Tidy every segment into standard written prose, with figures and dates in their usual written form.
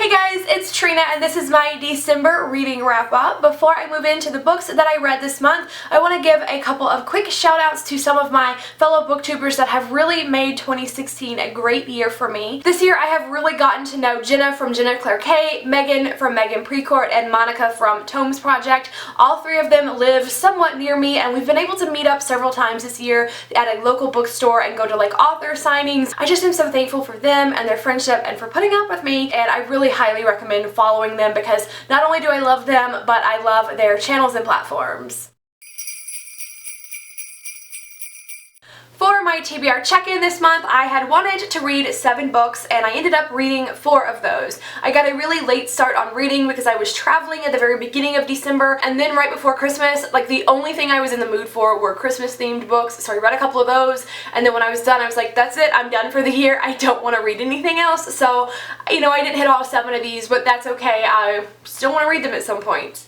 Hey guys, it's Trina and this is my December reading wrap up. Before I move into the books that I read this month, I want to give a couple of quick shout outs to some of my fellow booktubers that have really made 2016 a great year for me. This year I have really gotten to know Jenna from Jenna Claire K, Megan from Megan Precourt, and Monica from Tomes Project. All three of them live somewhat near me and we've been able to meet up several times this year at a local bookstore and go to like author signings. I just am so thankful for them and their friendship and for putting up with me, and I really highly recommend following them because not only do I love them, but I love their channels and platforms. For my TBR check-in this month, I had wanted to read 7 books and I ended up reading 4 of those. I got a really late start on reading because I was traveling at the very beginning of December, and then right before Christmas, like the only thing I was in the mood for were Christmas themed books, so I read a couple of those, and then when I was done I was like, that's it, I'm done for the year, I don't want to read anything else. So, you know, I didn't hit all 7 of these, but that's okay, I still want to read them at some point.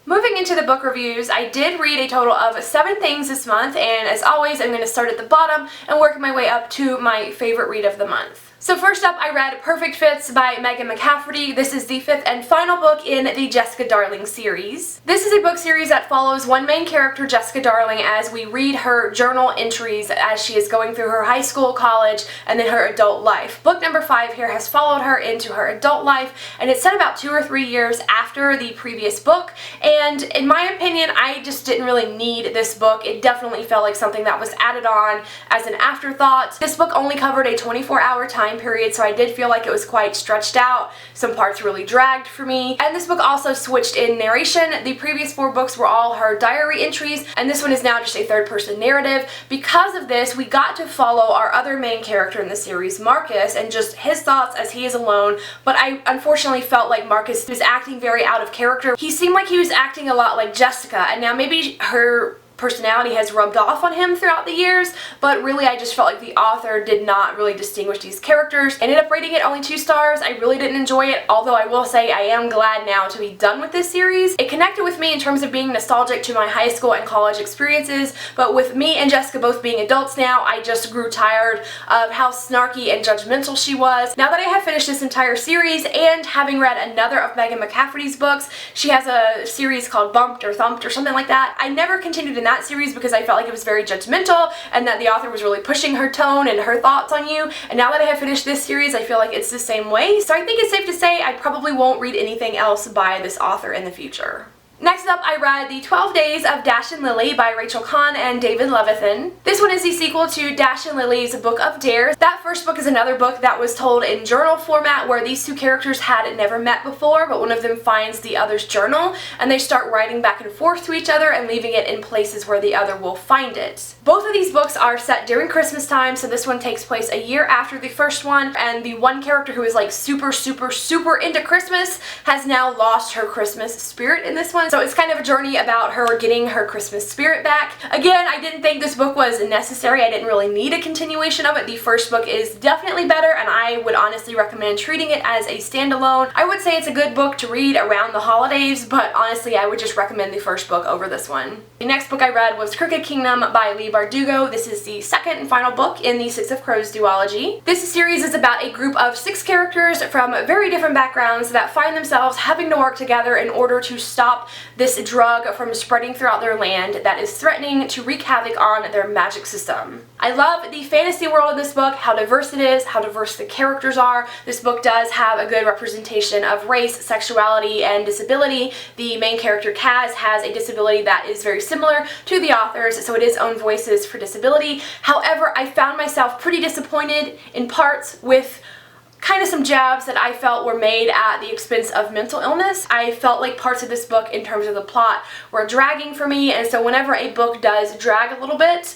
Moving into the book reviews, I did read a total of 7 things this month, and as always I'm going to start at the bottom and work my way up to my favorite read of the month. So first up, I read Perfect Fits by Megan McCafferty. This is the 5th and final book in the Jessica Darling series. This is a book series that follows one main character, Jessica Darling, as we read her journal entries as she is going through her high school, college, and then her adult life. Book number 5 here has followed her into her adult life, and it's set about 2 or 3 years after the previous book, and in my opinion, I just didn't really need this book. It definitely felt like something that was added on as an afterthought. This book only covered a 24-hour time period, so I did feel like it was quite stretched out. Some parts really dragged for me. And this book also switched in narration. The previous 4 books were all her diary entries, and this one is now just a third-person narrative. Because of this, we got to follow our other main character in the series, Marcus, and just his thoughts as he is alone, but I unfortunately felt like Marcus was acting very out of character. He seemed like he was acting a lot like Jessica, and now maybe her personality has rubbed off on him throughout the years, but really I just felt like the author did not really distinguish these characters. I ended up rating it only 2 stars. I really didn't enjoy it, although I will say I am glad now to be done with this series. It connected with me in terms of being nostalgic to my high school and college experiences, but with me and Jessica both being adults now, I just grew tired of how snarky and judgmental she was. Now that I have finished this entire series and having read another of Megan McCafferty's books, she has a series called Bumped or Thumped or something like that. I never continued in that series because I felt like it was very judgmental and that the author was really pushing her tone and her thoughts on you, and now that I have finished this series I feel like it's the same way, so I think it's safe to say I probably won't read anything else by this author in the future. Next up, I read The 12 Days of Dash and Lily by Rachel Cohn and David Levithan. This one is the sequel to Dash and Lily's Book of Dares. That first book is another book that was told in journal format where these 2 characters had never met before, but one of them finds the other's journal and they start writing back and forth to each other and leaving it in places where the other will find it. Both of these books are set during Christmas time, so this one takes place a year after the first one, and the one character who is like super into Christmas has now lost her Christmas spirit in this one. So it's kind of a journey about her getting her Christmas spirit back. Again, I didn't think this book was necessary. I didn't really need a continuation of it. The first book is definitely better, and I would honestly recommend treating it as a standalone. I would say it's a good book to read around the holidays, but honestly I would just recommend the first book over this one. The next book I read was Crooked Kingdom by Leigh Bardugo. This is the 2nd and final book in the Six of Crows duology. This series is about a group of 6 characters from very different backgrounds that find themselves having to work together in order to stop this drug from spreading throughout their land that is threatening to wreak havoc on their magic system. I love the fantasy world in this book, how diverse it is, how diverse the characters are. This book does have a good representation of race, sexuality, and disability. The main character, Kaz, has a disability that is very similar to the author's, so it is own voices for disability. However, I found myself pretty disappointed in parts with kind of some jabs that I felt were made at the expense of mental illness. I felt like parts of this book in terms of the plot were dragging for me, and so whenever a book does drag a little bit,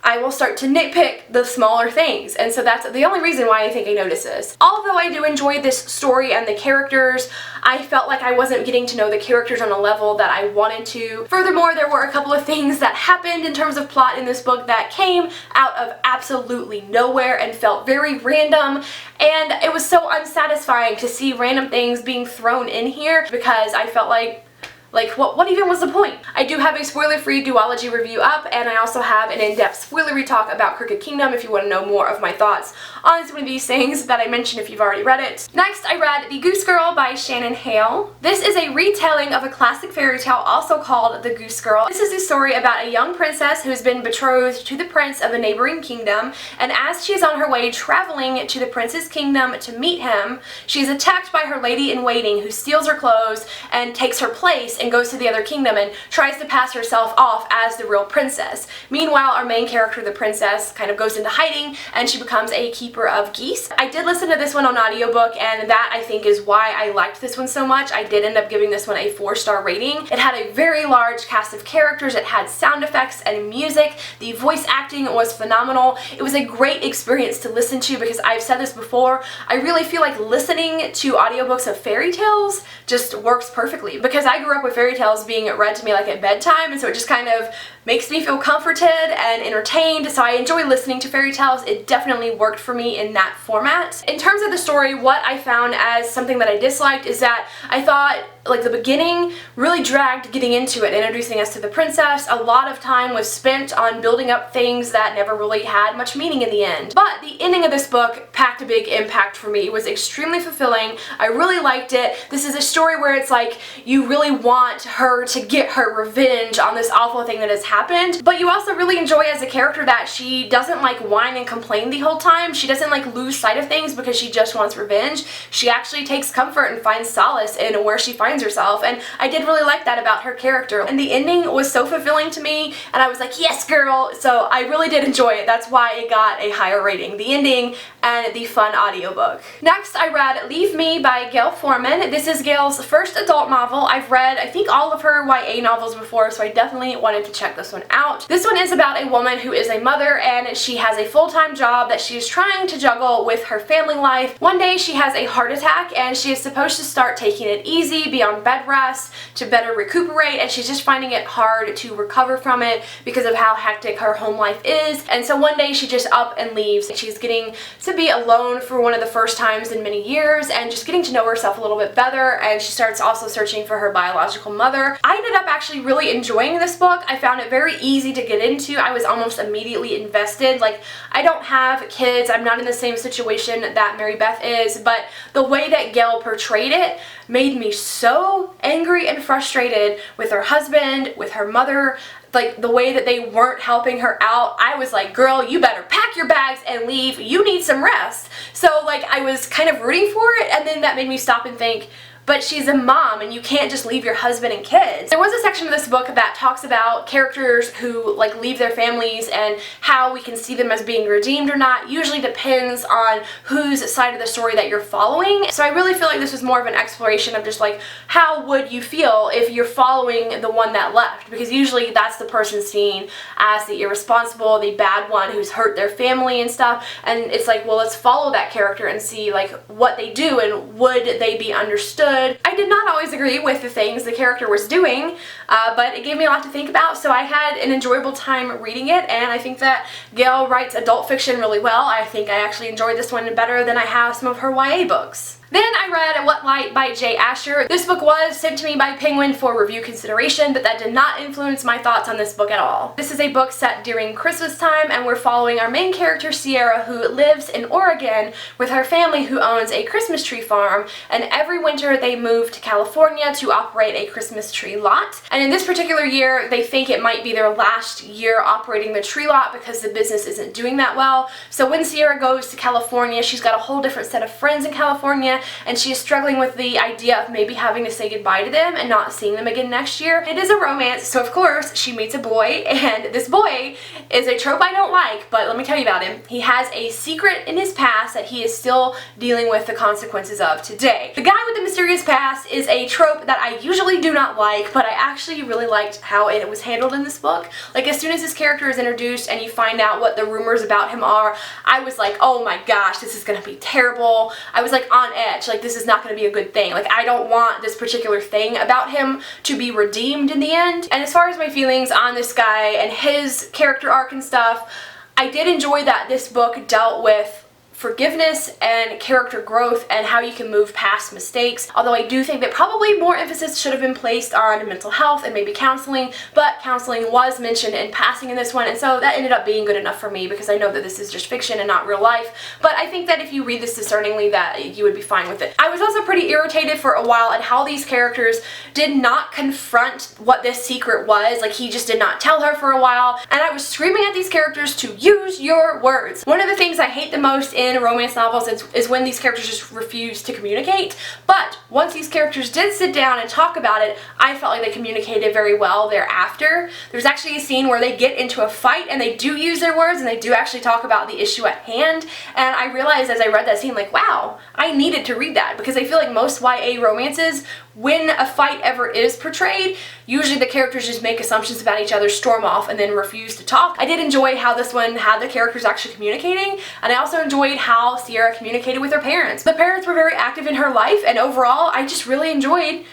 I will start to nitpick the smaller things, and so that's the only reason why I think I notice this. Although I do enjoy this story and the characters, I felt like I wasn't getting to know the characters on a level that I wanted to. Furthermore, there were a couple of things that happened in terms of plot in this book that came out of absolutely nowhere and felt very random, and it was so unsatisfying to see random things being thrown in here because I felt like Like, what even was the point? I do have a spoiler-free duology review up, and I also have an in-depth spoilery talk about Crooked Kingdom if you want to know more of my thoughts on some of these things that I mentioned if you've already read it. Next, I read The Goose Girl by Shannon Hale. This is a retelling of a classic fairy tale also called The Goose Girl. This is a story about a young princess who has been betrothed to the prince of a neighboring kingdom, and as she is on her way traveling to the prince's kingdom to meet him, she is attacked by her lady-in-waiting who steals her clothes and takes her place and goes to the other kingdom and tries to pass herself off as the real princess. Meanwhile, our main character, the princess, kind of goes into hiding and she becomes a keeper of geese. I did listen to this one on audiobook, and that I think is why I liked this one so much. I did end up giving this one a 4-star rating. It had a very large cast of characters, it had sound effects and music, the voice acting was phenomenal. It was a great experience to listen to because I've said this before, I really feel like listening to audiobooks of fairy tales just works perfectly because I grew up with fairy tales being read to me like at bedtime, and so it just kind of makes me feel comforted and entertained, so I enjoy listening to fairy tales. It definitely worked for me in that format. In terms of the story, what I found as something that I disliked is that I thought like the beginning really dragged getting into it, introducing us to the princess. A lot of time was spent on building up things that never really had much meaning in the end. But the ending of this book packed a big impact for me. It was extremely fulfilling. I really liked it. This is a story where it's like you really want her to get her revenge on this awful thing that has happened, but you also really enjoy as a character that she doesn't like whine and complain the whole time. She doesn't like lose sight of things because she just wants revenge. She actually takes comfort and finds solace in where she finds herself, and I did really like that about her character. And the ending was so fulfilling to me, and I was like, yes girl! So I really did enjoy it. That's why it got a higher rating. The ending and the fun audiobook. Next, I read Leave Me by Gayle Forman. This is Gayle's first adult novel. I've read, I think, all of her YA novels before, so I definitely wanted to check this one out. This one is about a woman who is a mother, and she has a full-time job that she is trying to juggle with her family life. One day she has a heart attack, and she is supposed to start taking it easy, be on bed rest to better recuperate, and she's just finding it hard to recover from it because of how hectic her home life is. And so one day she just up and leaves. She's getting to be alone for one of the first times in many years and just getting to know herself a little bit better, and she starts also searching for her biological mother. I ended up actually really enjoying this book. I found it very easy to get into. I was almost immediately invested. Like, I don't have kids, I'm not in the same situation that Mary Beth is, but the way that Gayle portrayed it made me so angry and frustrated with her husband, with her mother, like the way that they weren't helping her out. I was like, girl, you better pack your bags and leave. You need some rest. So like I was kind of rooting for it, and then that made me stop and think, but she's a mom and you can't just leave your husband and kids. There was a section of this book that talks about characters who like leave their families and how we can see them as being redeemed or not. Usually depends on whose side of the story that you're following. So I really feel like this was more of an exploration of just like, how would you feel if you're following the one that left? Because usually that's the person seen as the irresponsible, the bad one who's hurt their family and stuff. And it's like, well, let's follow that character and see like what they do and would they be understood. I did not always agree with the things the character was doing, but it gave me a lot to think about, so I had an enjoyable time reading it, and I think that Gayle writes adult fiction really well. I think I actually enjoyed this one better than I have some of her YA books. Then I read What Light by J. Asher. This book was sent to me by Penguin for review consideration, but that did not influence my thoughts on this book at all. This is a book set during Christmas time, and we're following our main character Sierra, who lives in Oregon with her family who owns a Christmas tree farm, and every winter they move to California to operate a Christmas tree lot. And in this particular year, they think it might be their last year operating the tree lot because the business isn't doing that well. So when Sierra goes to California, she's got a whole different set of friends in California, and she is struggling with the idea of maybe having to say goodbye to them and not seeing them again next year. It is a romance, so of course she meets a boy, and this boy is a trope I don't like, but let me tell you about him. He has a secret in his past that he is still dealing with the consequences of today. The guy with the mysterious past is a trope that I usually do not like, but I actually really liked how it was handled in this book. Like, as soon as this character is introduced and you find out what the rumors about him are, I was like, oh my gosh, this is gonna be terrible. I was like on edge. Like, this is not going to be a good thing. Like, I don't want this particular thing about him to be redeemed in the end. And as far as my feelings on this guy and his character arc and stuff, I did enjoy that this book dealt with forgiveness and character growth and how you can move past mistakes. Although I do think that probably more emphasis should have been placed on mental health and maybe counseling, but counseling was mentioned in passing in this one, and so that ended up being good enough for me because I know that this is just fiction and not real life. But I think that if you read this discerningly, that you would be fine with it. I was also pretty irritated for a while at how these characters did not confront what this secret was. Like, he just did not tell her for a while, and I was screaming at these characters to use your words. One of the things I hate the most in romance novels is when these characters just refuse to communicate, but once these characters did sit down and talk about it, I felt like they communicated very well thereafter. There's actually a scene where they get into a fight and they do use their words and they do actually talk about the issue at hand, and I realized as I read that scene, like, wow, I needed to read that, because I feel like most YA romances, when a fight ever is portrayed, usually the characters just make assumptions about each other, storm off, and then refuse to talk. I did enjoy how this one had the characters actually communicating, and I also enjoyed how Sierra communicated with her parents. The parents were very active in her life, and overall, I just really enjoyed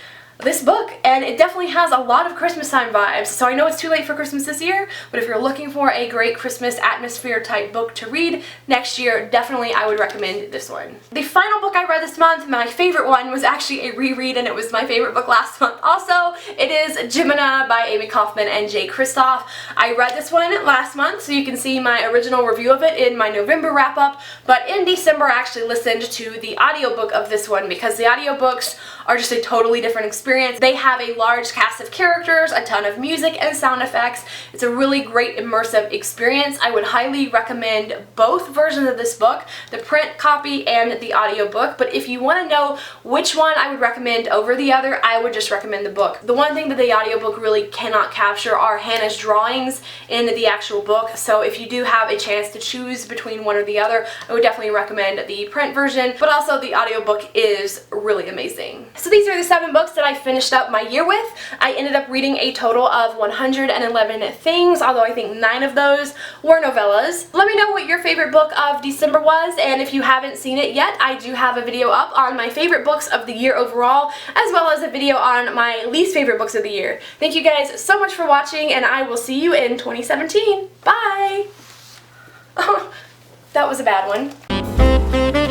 this book, and it definitely has a lot of Christmas time vibes. So I know it's too late for Christmas this year, but if you're looking for a great Christmas atmosphere type book to read next year, definitely I would recommend this one. The final book I read this month, my favorite one, was actually a reread, and it was my favorite book last month also. It is Gemina by Amie Kaufman and Kristoff. I read this one last month, so you can see my original review of it in my November wrap up, but in December I actually listened to the audiobook of this one because the audiobooks are just a totally different experience. They have a large cast of characters, a ton of music and sound effects. It's a really great immersive experience. I would highly recommend both versions of this book, the print copy and the audiobook, but if you want to know which one I would recommend over the other, I would just recommend the book. The one thing that the audiobook really cannot capture are Hannah's drawings in the actual book, so if you do have a chance to choose between one or the other, I would definitely recommend the print version, but also the audiobook is really amazing. So these are the 7 books that I finished up my year with. I ended up reading a total of 111 things, although I think 9 of those were novellas. Let me know what your favorite book of December was, and if you haven't seen it yet, I do have a video up on my favorite books of the year overall, as well as a video on my least favorite books of the year. Thank you guys so much for watching, and I will see you in 2017. Bye! Oh, that was a bad one.